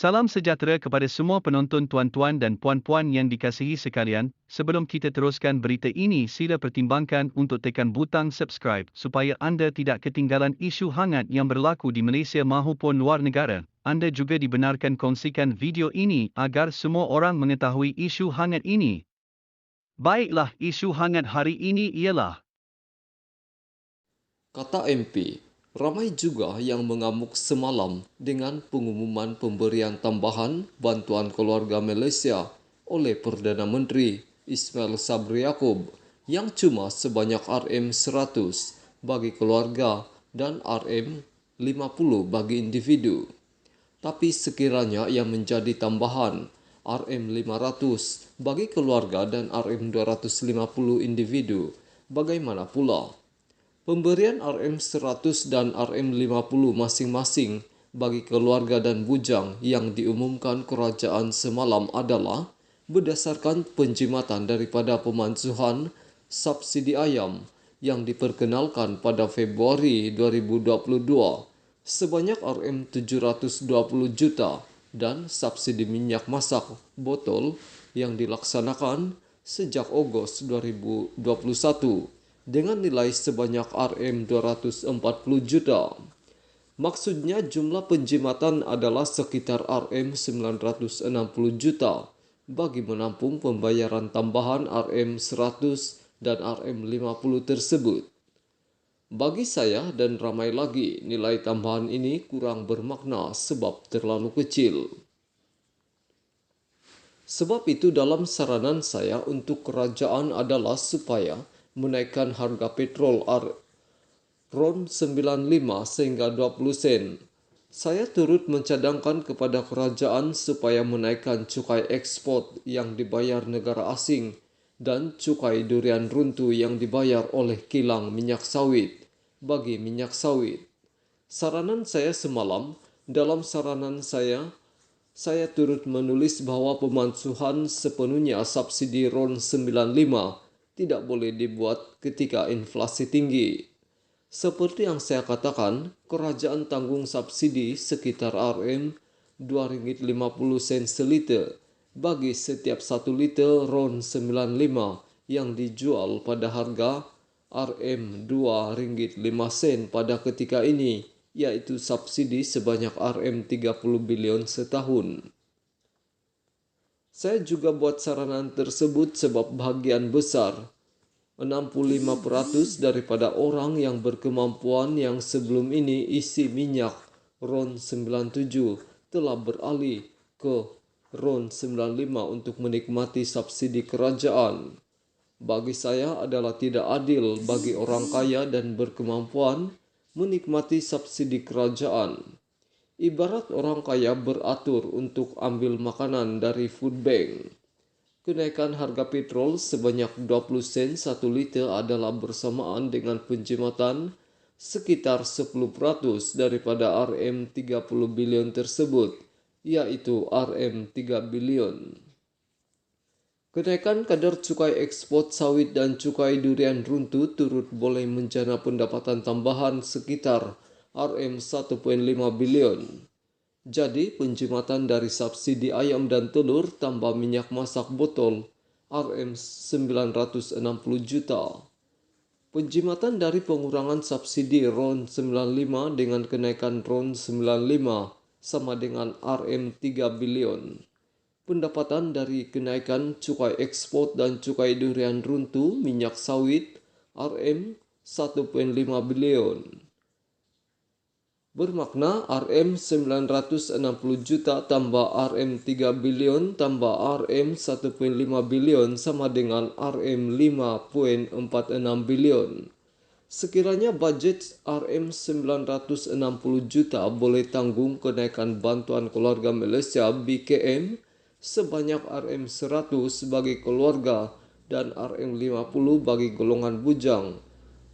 Salam sejahtera kepada semua penonton tuan-tuan dan puan-puan yang dikasihi sekalian. Sebelum kita teruskan berita ini, sila pertimbangkan untuk tekan butang subscribe supaya anda tidak ketinggalan isu hangat yang berlaku di Malaysia maupun luar negara. Anda juga dibenarkan kongsikan video ini agar semua orang mengetahui isu hangat ini. Baiklah, isu hangat hari ini ialah Kata MP, ramai juga yang mengamuk semalam dengan pengumuman pemberian tambahan bantuan keluarga Malaysia oleh Perdana Menteri Ismail Sabri Yaakob yang cuma sebanyak RM100 bagi keluarga dan RM50 bagi individu. Tapi sekiranya yang menjadi tambahan RM500 bagi keluarga dan RM250 individu, bagaimana pula? Pemberian RM100 dan RM50 masing-masing bagi keluarga dan bujang yang diumumkan kerajaan semalam adalah berdasarkan penjimatan daripada pemansuhan subsidi ayam yang diperkenalkan pada Februari 2022 sebanyak RM720 juta dan subsidi minyak masak botol yang dilaksanakan sejak Ogos 2021 dengan nilai sebanyak RM240 juta. Maksudnya jumlah penjimatan adalah sekitar RM960 juta bagi menampung pembayaran tambahan RM100 dan RM50 tersebut. Bagi saya dan ramai lagi, nilai tambahan ini kurang bermakna sebab terlalu kecil. Sebab itu dalam saranan saya untuk kerajaan adalah supaya menaikkan harga petrol RON 95 sehingga 20 sen. Saya turut mencadangkan kepada kerajaan supaya menaikkan cukai ekspor yang dibayar negara asing dan cukai durian runtuh yang dibayar oleh kilang minyak sawit bagi minyak sawit. Saranan saya semalam, dalam saranan saya turut menulis bahawa pemansuhan sepenuhnya subsidi RON 95 tidak boleh dibuat ketika inflasi tinggi. Seperti yang saya katakan, kerajaan tanggung subsidi sekitar RM2,50 seliter bagi setiap 1 liter RON 95 yang dijual pada harga RM2,05 pada ketika ini, yaitu subsidi sebanyak RM30 bilion setahun. Saya juga buat saranan tersebut sebab bahagian besar, 65% daripada orang yang berkemampuan yang sebelum ini isi minyak RON 97 telah beralih ke RON 95 untuk menikmati subsidi kerajaan. Bagi saya adalah tidak adil bagi orang kaya dan berkemampuan menikmati subsidi kerajaan. Ibarat orang kaya beratur untuk ambil makanan dari food bank. Kenaikan harga petrol sebanyak 20 sen 1 liter adalah bersamaan dengan penjimatan sekitar 10% daripada RM30 bilion tersebut, yaitu RM3 bilion. Kenaikan kadar cukai ekspor sawit dan cukai durian runtuh turut boleh menjana pendapatan tambahan sekitar RM1,5 bilion. Jadi penjimatan dari subsidi ayam dan telur tambah minyak masak botol RM960 juta. Penjimatan dari pengurangan subsidi RON 95 dengan kenaikan RON 95 sama dengan RM3 bilion. Pendapatan dari kenaikan cukai ekspor dan cukai durian runtuh minyak sawit RM1,5 bilion. Bermakna RM960 juta tambah RM3 bilion tambah RM1,5 bilion sama dengan RM5,46 bilion. Sekiranya budget RM960 juta boleh tanggung kenaikan bantuan keluarga Malaysia BKM sebanyak RM100 bagi keluarga dan RM50 bagi golongan bujang.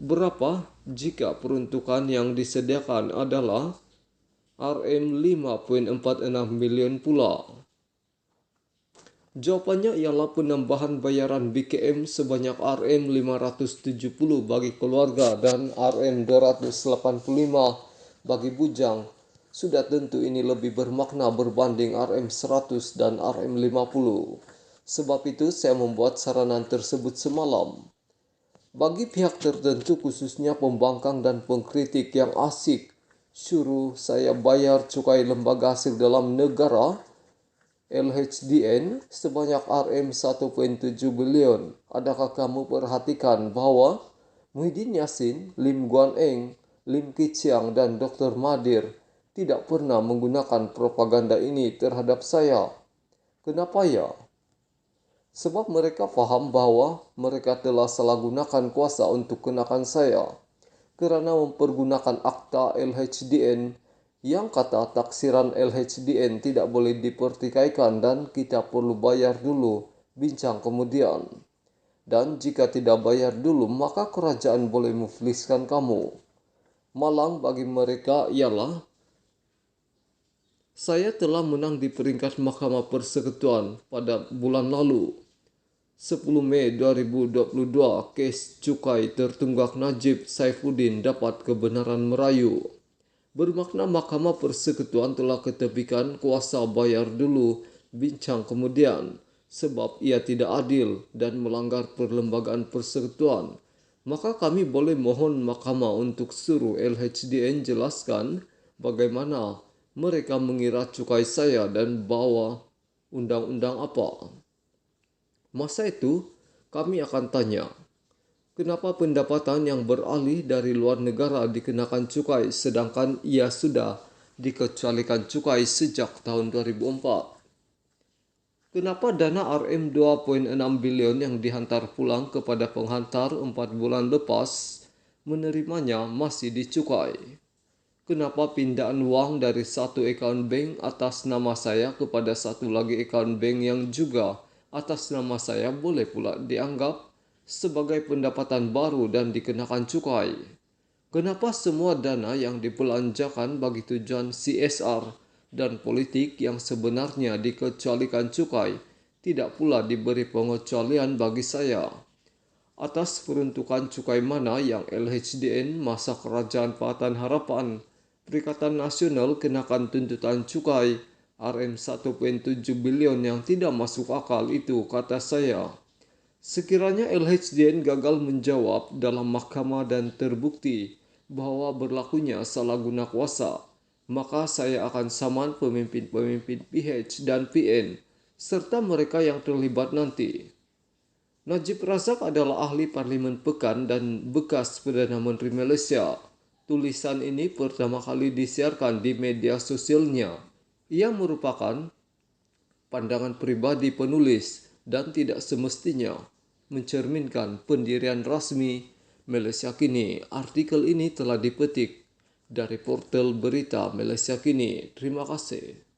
Berapa jika peruntukan yang disediakan adalah RM5,46 milion pula? Jawapannya ialah penambahan bayaran BKM sebanyak RM570 bagi keluarga dan RM285 bagi bujang Sudah tentu ini lebih bermakna berbanding RM100 dan RM50. Sebab itu saya membuat saranan tersebut semalam. Bagi pihak tertentu khususnya pembangkang dan pengkritik yang asik, suruh saya bayar cukai lembaga hasil dalam negara LHDN sebanyak RM1.7 bilion. Adakah kamu perhatikan bahwa Muhyiddin Yassin, Lim Guan Eng, Lim Kicang dan Dr. Mahathir tidak pernah menggunakan propaganda ini terhadap saya? Kenapa ya? Sebab mereka faham bahwa mereka telah salah gunakan kuasa untuk kenakan saya. Kerana mempergunakan akta LHDN yang kata taksiran LHDN tidak boleh dipertikaikan dan kita perlu bayar dulu, bincang kemudian. Dan jika tidak bayar dulu maka kerajaan boleh mufliskan kamu. Malang bagi mereka ialah saya telah menang di peringkat Mahkamah Persekutuan pada bulan lalu. 10 Mei 2022, kes cukai tertunggak Najib Saifuddin dapat kebenaran merayu. Bermakna Mahkamah Persekutuan telah ketepikan kuasa bayar dulu, bincang kemudian, sebab ia tidak adil dan melanggar perlembagaan persekutuan. Maka kami boleh mohon mahkamah untuk suruh LHDN jelaskan bagaimana mereka mengira cukai saya dan bawa undang-undang apa. Masa itu, kami akan tanya, kenapa pendapatan yang beralih dari luar negara dikenakan cukai sedangkan ia sudah dikecualikan cukai sejak tahun 2004? Kenapa dana RM 2.6 bilion yang dihantar pulang kepada penghantar 4 bulan lepas menerimanya masih dicukai? Kenapa pindahan wang dari satu akaun bank atas nama saya kepada satu lagi akaun bank yang juga atas nama saya boleh pula dianggap sebagai pendapatan baru dan dikenakan cukai? Kenapa semua dana yang dibelanjakan bagi tujuan CSR dan politik yang sebenarnya dikecualikan cukai tidak pula diberi pengecualian bagi saya? Atas peruntukan cukai mana yang LHDN masa Kerajaan Pakatan Harapan Perikatan Nasional kenakan tuntutan cukai RM1.7 bilion yang tidak masuk akal itu, kata saya. Sekiranya LHDN gagal menjawab dalam mahkamah dan terbukti bahwa berlakunya salah guna kuasa, maka saya akan saman pemimpin-pemimpin PH dan PN serta mereka yang terlibat nanti. Najib Razak adalah ahli Parlimen Pekan dan bekas Perdana Menteri Malaysia. Tulisan ini pertama kali disiarkan di media sosialnya. Ia merupakan pandangan pribadi penulis dan tidak semestinya mencerminkan pendirian rasmi Malaysia Kini. Artikel ini telah dipetik dari portal berita Malaysia Kini. Terima kasih.